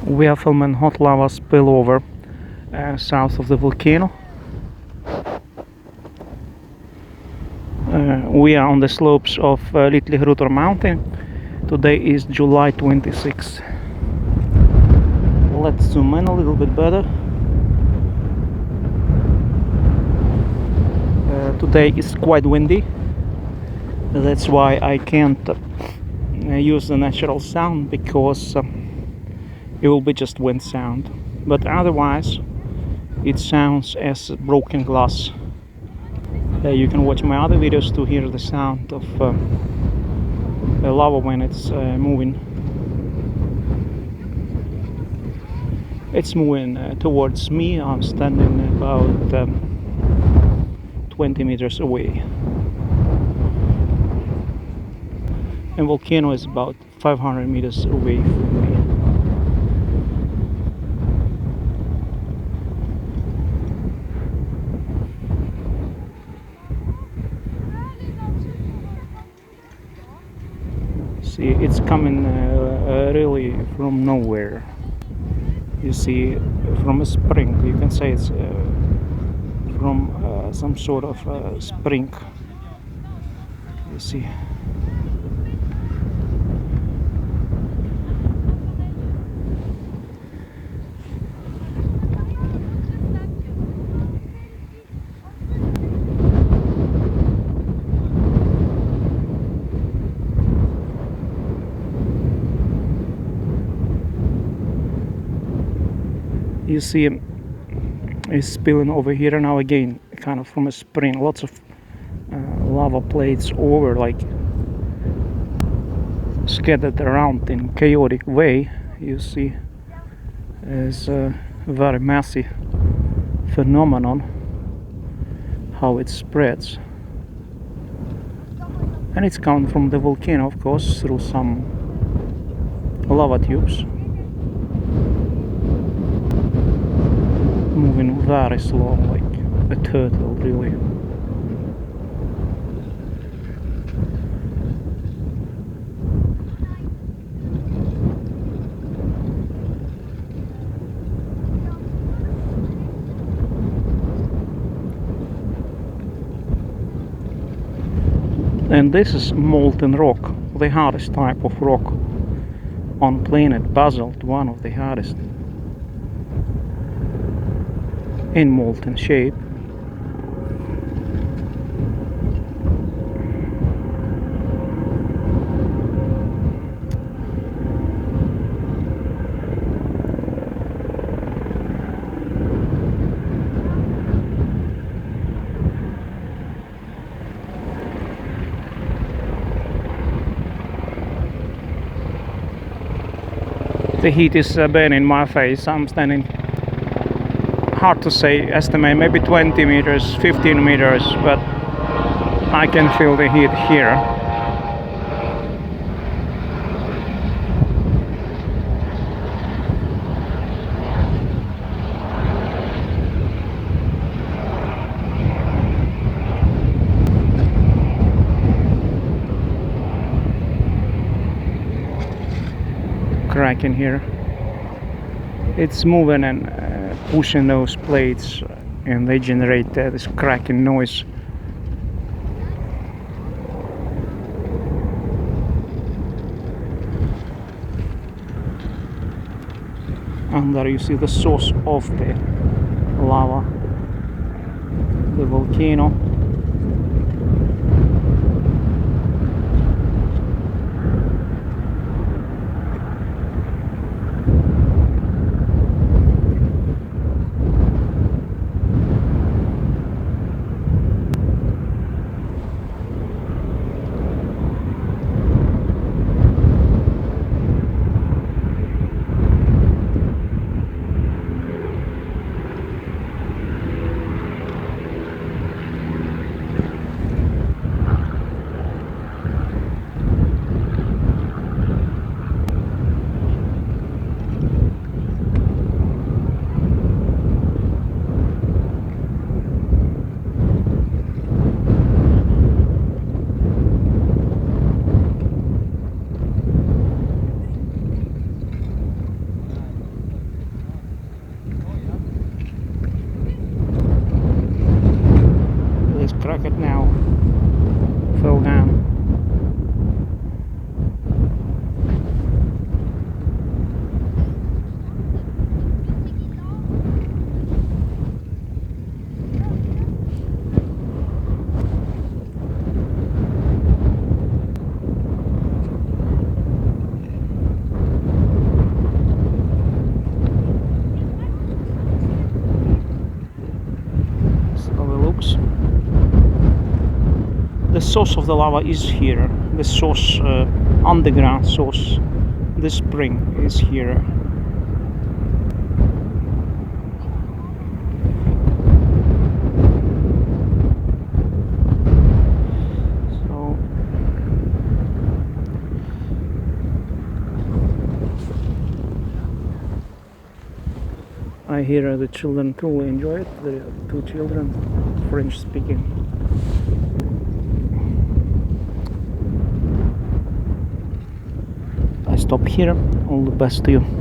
We are filming hot lava spillover south of the volcano. We are on the slopes of Little Hrutor mountain. Today is July 26th. Let's zoom in a little bit better. Today is quite windy. That's why I can't use the natural sound, because it will be just wind sound. But otherwise, it sounds as broken glass. You can watch my other videos to hear the sound of lava when it's moving. It's moving towards me. I'm standing about 20 meters away. And volcano is about 500 meters away from me. See, it's coming really from nowhere. You see, from a spring. You can say it's from some sort of spring. You see. You see, it's spilling over here now again, kind of from a spring. Lots of lava plates over, like scattered around in chaotic way. You see, it's a very massive phenomenon, how it spreads. And it's coming from the volcano, of course, through some lava tubes. Moving very slow, like a turtle, really. And this is molten rock, the hardest type of rock on planet. Basalt, one of the hardest. In molten shape. The heat is burning my face. I'm standing, hard to say, estimate maybe 20 meters, 15 meters, but I can feel the heat here. Cracking here. It's moving and pushing those plates, and they generate this cracking noise. And there you see the source of the lava, the volcano. source of the lava is here. The source, underground source, the spring is here. I hear the children truly enjoy it. The two children, French speaking. I stop here. All the best to you.